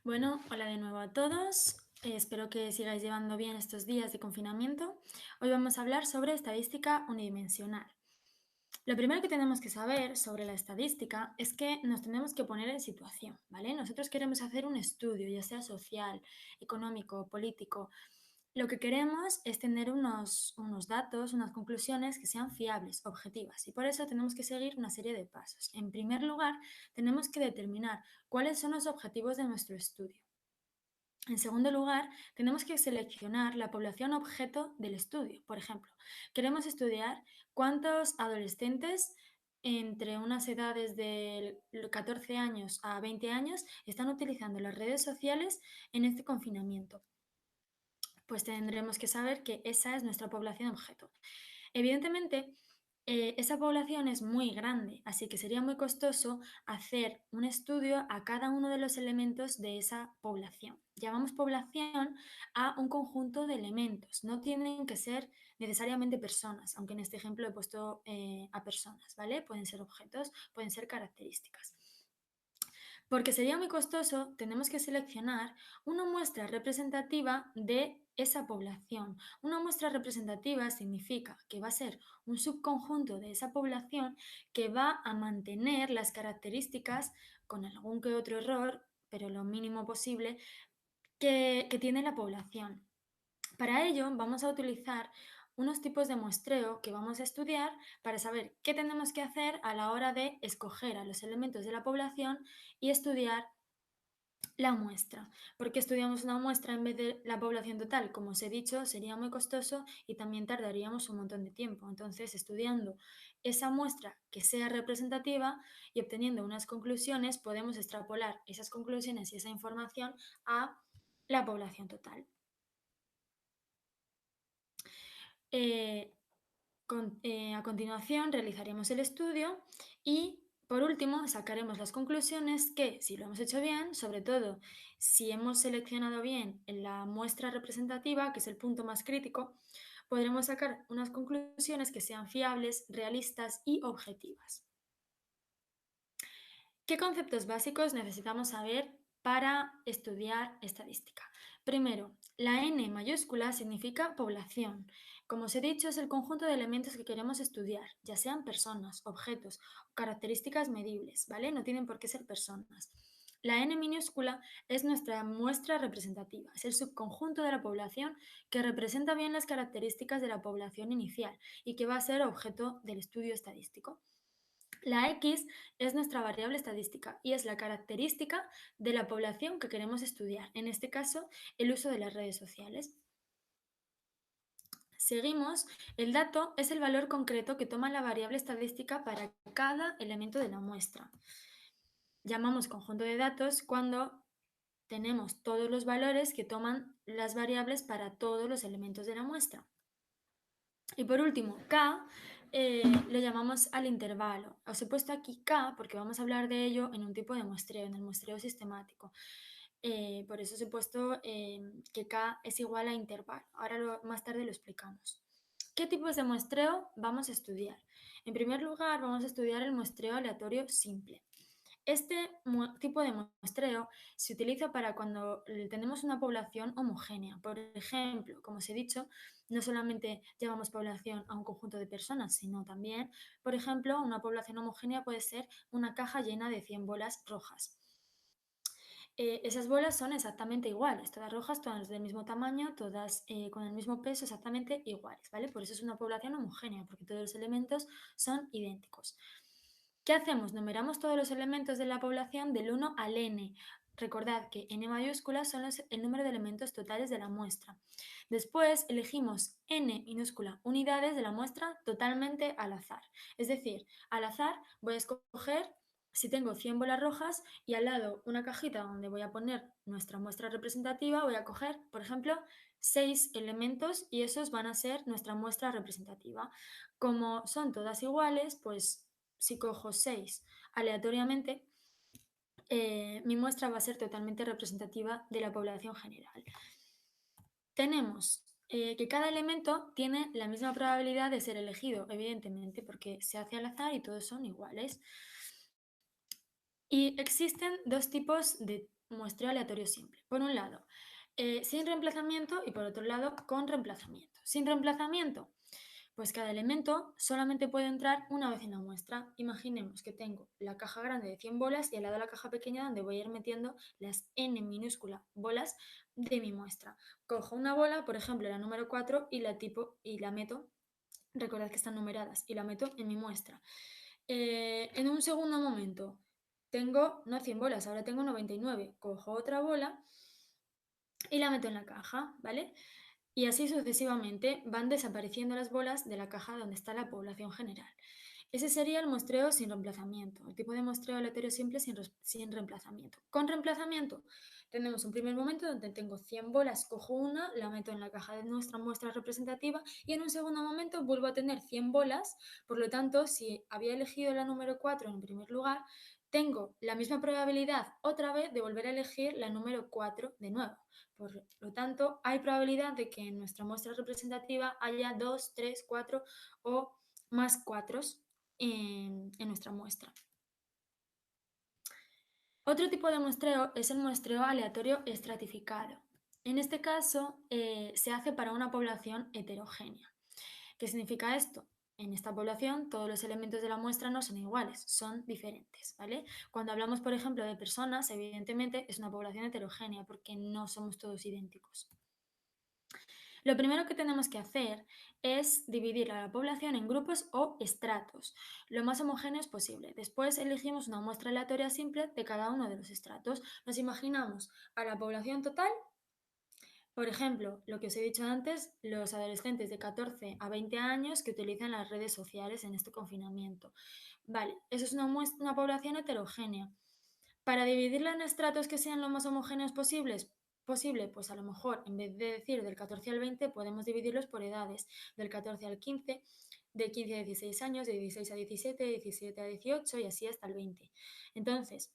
Bueno, hola de nuevo a todos. Espero que sigáis llevando bien estos días de confinamiento. Hoy vamos a hablar sobre estadística unidimensional. Lo primero que tenemos que saber sobre la estadística es que nos tenemos que poner en situación, ¿vale? Nosotros queremos hacer un estudio, ya sea social, económico, político. Lo que queremos es tener unos datos, unas conclusiones que sean fiables, objetivas, y por eso tenemos que seguir una serie de pasos. En primer lugar, tenemos que determinar cuáles son los objetivos de nuestro estudio. En segundo lugar, tenemos que seleccionar la población objeto del estudio. Por ejemplo, queremos estudiar cuántos adolescentes entre unas edades de 14 años a 20 años están utilizando las redes sociales en este confinamiento. Pues tendremos que saber que esa es nuestra población objeto. Evidentemente, esa población es muy grande, así que sería muy costoso hacer un estudio a cada uno de los elementos de esa población. Llamamos población a un conjunto de elementos, no tienen que ser necesariamente personas, aunque en este ejemplo he puesto a personas, ¿vale? Pueden ser objetos, pueden ser características. Porque sería muy costoso, tenemos que seleccionar una muestra representativa de esa población. Una muestra representativa significa que va a ser un subconjunto de esa población que va a mantener las características con algún que otro error, pero lo mínimo posible, que tiene la población. Para ello vamos a utilizar unos tipos de muestreo que vamos a estudiar para saber qué tenemos que hacer a la hora de escoger a los elementos de la población y estudiar la muestra. ¿Por qué estudiamos una muestra en vez de la población total? Como os he dicho, sería muy costoso y también tardaríamos un montón de tiempo. Entonces, estudiando esa muestra que sea representativa y obteniendo unas conclusiones, podemos extrapolar esas conclusiones y esa información a la población total. Eh, a continuación realizaremos el estudio y por último sacaremos las conclusiones que, si lo hemos hecho bien, sobre todo si hemos seleccionado bien en la muestra representativa, que es el punto más crítico, podremos sacar unas conclusiones que sean fiables, realistas y objetivas. ¿Qué conceptos básicos necesitamos saber para estudiar estadística? Primero, la N mayúscula significa población. Como os he dicho, es el conjunto de elementos que queremos estudiar, ya sean personas, objetos o características medibles, ¿vale? No tienen por qué ser personas. La N minúscula es nuestra muestra representativa, es el subconjunto de la población que representa bien las características de la población inicial y que va a ser objeto del estudio estadístico. La X es nuestra variable estadística y es la característica de la población que queremos estudiar, en este caso el uso de las redes sociales. Seguimos, el dato es el valor concreto que toma la variable estadística para cada elemento de la muestra. Llamamos conjunto de datos cuando tenemos todos los valores que toman las variables para todos los elementos de la muestra. Y por último, K lo llamamos al intervalo. Os he puesto aquí K porque vamos a hablar de ello en un tipo de muestreo, en el muestreo sistemático. Por eso os he puesto que K es igual a intervalo. Ahora más tarde lo explicamos. ¿Qué tipos de muestreo vamos a estudiar? En primer lugar, vamos a estudiar el muestreo aleatorio simple. Este tipo de muestreo se utiliza para cuando tenemos una población homogénea. Por ejemplo, como os he dicho, no solamente llevamos población a un conjunto de personas, sino también, por ejemplo, una población homogénea puede ser una caja llena de 100 bolas rojas. Esas bolas son exactamente iguales, todas rojas, todas del mismo tamaño, todas con el mismo peso, exactamente iguales, ¿vale? Por eso es una población homogénea, porque todos los elementos son idénticos. ¿Qué hacemos? Numeramos todos los elementos de la población del 1 al n. Recordad que n mayúsculas son el número de elementos totales de la muestra. Después elegimos n minúscula unidades de la muestra totalmente al azar. Es decir, al azar voy a escoger, si tengo 100 bolas rojas y al lado una cajita donde voy a poner nuestra muestra representativa, voy a coger, por ejemplo, 6 elementos y esos van a ser nuestra muestra representativa. Como son todas iguales, pues si cojo 6 aleatoriamente, mi muestra va a ser totalmente representativa de la población general. Tenemos que cada elemento tiene la misma probabilidad de ser elegido, evidentemente, porque se hace al azar y todos son iguales. Y existen dos tipos de muestreo aleatorio simple. Por un lado, sin reemplazamiento y por otro lado, con reemplazamiento. Sin reemplazamiento, pues cada elemento solamente puede entrar una vez en la muestra. Imaginemos que tengo la caja grande de 100 bolas y al lado la caja pequeña donde voy a ir metiendo las n minúsculas bolas de mi muestra. Cojo una bola, por ejemplo la número 4, y la meto, recordad que están numeradas, y la meto en mi muestra. En un segundo momento tengo no 100 bolas, ahora tengo 99. Cojo otra bola y la meto en la caja, ¿vale? Y así sucesivamente van desapareciendo las bolas de la caja donde está la población general. Ese sería el muestreo sin reemplazamiento, el tipo de muestreo aleatorio simple sin reemplazamiento. Con reemplazamiento tenemos un primer momento donde tengo 100 bolas, cojo una, la meto en la caja de nuestra muestra representativa y en un segundo momento vuelvo a tener 100 bolas, por lo tanto, si había elegido la número 4 en primer lugar, tengo la misma probabilidad otra vez de volver a elegir la número 4 de nuevo. Por lo tanto, hay probabilidad de que en nuestra muestra representativa haya 2, 3, 4 o más 4 en nuestra muestra. Otro tipo de muestreo es el muestreo aleatorio estratificado. En este caso, se hace para una población heterogénea. ¿Qué significa esto? En esta población todos los elementos de la muestra no son iguales, son diferentes, ¿vale? Cuando hablamos, por ejemplo, de personas, evidentemente es una población heterogénea porque no somos todos idénticos. Lo primero que tenemos que hacer es dividir a la población en grupos o estratos, lo más homogéneos posible. Después elegimos una muestra aleatoria simple de cada uno de los estratos. Nos imaginamos a la población total, por ejemplo, lo que os he dicho antes, los adolescentes de 14 a 20 años que utilizan las redes sociales en este confinamiento. Vale, eso es una población heterogénea. Para dividirla en estratos que sean lo más homogéneos posible, pues a lo mejor en vez de decir del 14 al 20 podemos dividirlos por edades, del 14 al 15, de 15 a 16 años, de 16 a 17, de 17 a 18 y así hasta el 20. Entonces,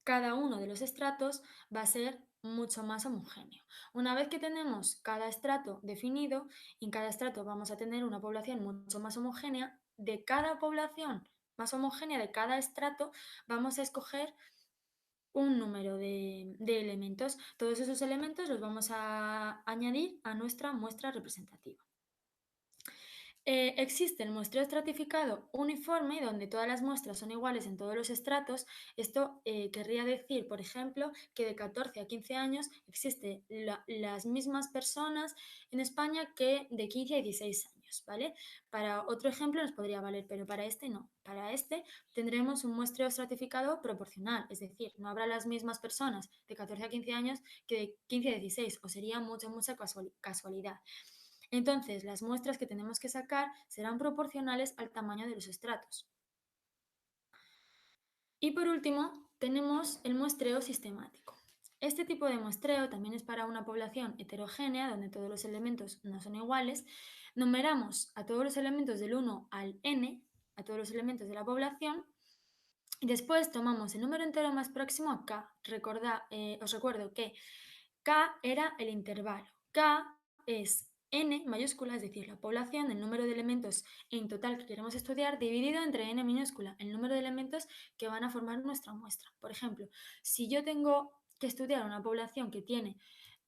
cada uno de los estratos va a ser mucho más homogéneo. Una vez que tenemos cada estrato definido, en cada estrato vamos a tener una población mucho más homogénea. De cada población más homogénea, de cada estrato, vamos a escoger un número de elementos. Todos esos elementos los vamos a añadir a nuestra muestra representativa. Existe el muestreo estratificado uniforme, donde todas las muestras son iguales en todos los estratos. Esto querría decir, por ejemplo, que de 14 a 15 años existen las mismas personas en España que de 15 a 16 años, ¿vale? Para otro ejemplo nos podría valer, pero para este no. Para este tendremos un muestreo estratificado proporcional, es decir, no habrá las mismas personas de 14 a 15 años que de 15 a 16, o sería mucha casualidad. Entonces, las muestras que tenemos que sacar serán proporcionales al tamaño de los estratos. Y por último, tenemos el muestreo sistemático. Este tipo de muestreo también es para una población heterogénea, donde todos los elementos no son iguales. Numeramos a todos los elementos del 1 al n, a todos los elementos de la población, y después tomamos el número entero más próximo a k. Os recuerdo que k era el intervalo. K es n mayúscula, es decir, la población, el número de elementos en total que queremos estudiar, dividido entre n minúscula, el número de elementos que van a formar nuestra muestra. Por ejemplo, si yo tengo que estudiar una población que tiene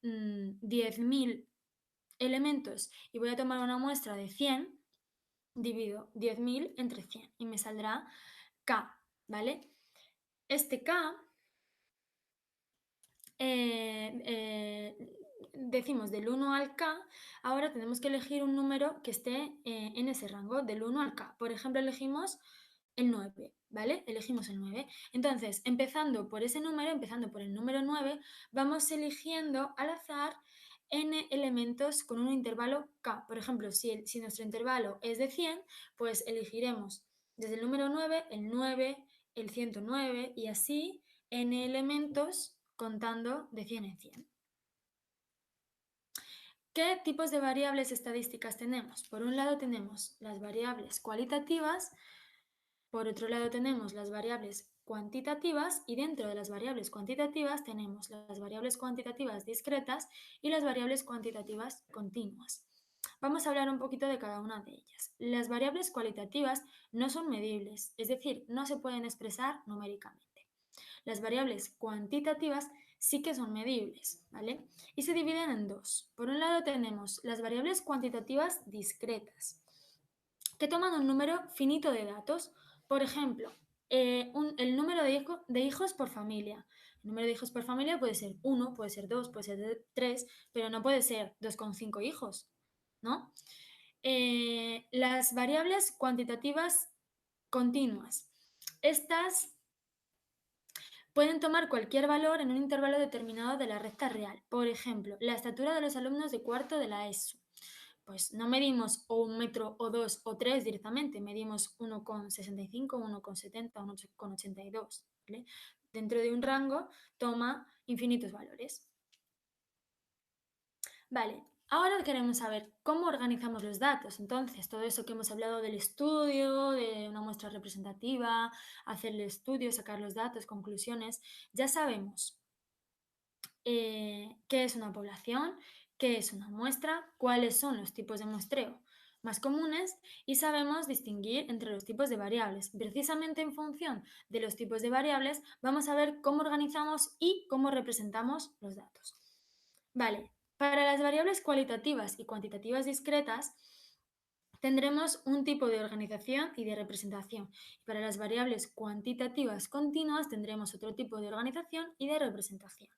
10.000 elementos y voy a tomar una muestra de 100, divido 10.000 entre 100 y me saldrá k, ¿vale? Este k decimos del 1 al k, ahora tenemos que elegir un número que esté en ese rango, del 1 al k. Por ejemplo, elegimos el 9, ¿vale? Elegimos el 9. Entonces, empezando por ese número, empezando por el número 9, vamos eligiendo al azar n elementos con un intervalo k. Por ejemplo, si nuestro intervalo es de 100, pues elegiremos desde el número 9, el 9, el 109 y así n elementos contando de 100 en 100. ¿Qué tipos de variables estadísticas tenemos? Por un lado tenemos las variables cualitativas, por otro lado tenemos las variables cuantitativas y dentro de las variables cuantitativas tenemos las variables cuantitativas discretas y las variables cuantitativas continuas. Vamos a hablar un poquito de cada una de ellas. Las variables cualitativas no son medibles, es decir, no se pueden expresar numéricamente. Las variables cuantitativas sí que son medibles, ¿vale? Y se dividen en dos. Por un lado tenemos las variables cuantitativas discretas, que toman un número finito de datos. Por ejemplo, el número de hijos por familia. El número de hijos por familia puede ser 1, puede ser 2, puede ser 3, pero no puede ser 2,5 hijos, ¿no? Las variables cuantitativas continuas. Estas pueden tomar cualquier valor en un intervalo determinado de la recta real. Por ejemplo, la estatura de los alumnos de cuarto de la ESO. Pues no medimos o 1 metro o 2 o 3 directamente, medimos 1,65, 1,70, 1,82. ¿Vale? Dentro de un rango toma infinitos valores. Vale, ahora queremos saber cómo organizamos los datos. Entonces, todo eso que hemos hablado del estudio, de una muestra representativa, hacer el estudio, sacar los datos, conclusiones, ya sabemos qué es una población, qué es una muestra, cuáles son los tipos de muestreo más comunes y sabemos distinguir entre los tipos de variables. Precisamente en función de los tipos de variables vamos a ver cómo organizamos y cómo representamos los datos. Vale, para las variables cualitativas y cuantitativas discretas tendremos un tipo de organización y de representación. Para las variables cuantitativas continuas tendremos otro tipo de organización y de representación.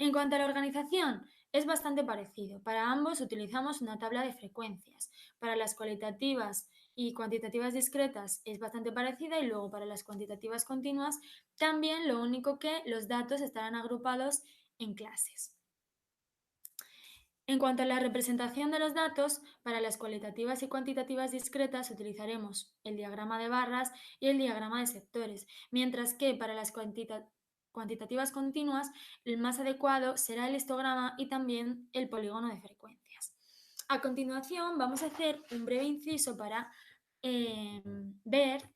En cuanto a la organización, es bastante parecido. Para ambos utilizamos una tabla de frecuencias. Para las cualitativas y cuantitativas discretas es bastante parecida y luego para las cuantitativas continuas también, lo único que los datos estarán agrupados en clases. En cuanto a la representación de los datos, para las cualitativas y cuantitativas discretas utilizaremos el diagrama de barras y el diagrama de sectores, mientras que para las cuantitativas continuas el más adecuado será el histograma y también el polígono de frecuencias. A continuación vamos a hacer un breve inciso para ver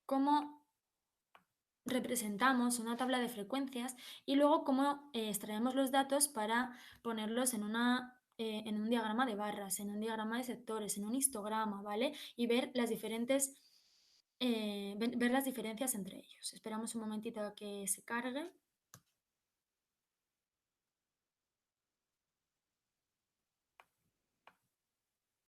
cómo representamos una tabla de frecuencias y luego cómo extraemos los datos para ponerlos en un diagrama de barras, en un diagrama de sectores, en un histograma, ¿vale? Y ver las diferencias entre ellos. Esperamos un momentito a que se cargue.